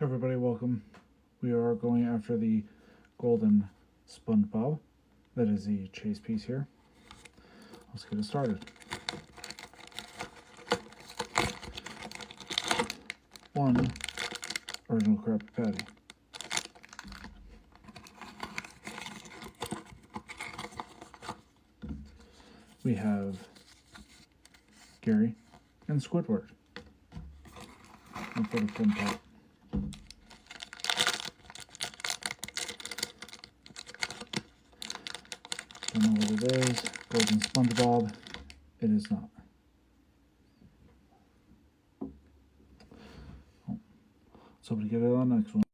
Everybody, welcome. We are going after the golden SpongeBob. That is the chase piece here. Let's get it started. One original Krabby Patty. We have Gary and Squidward. And for the fun part. Don't know what it is. Golden SpongeBob. It is not. So we get it on the next one.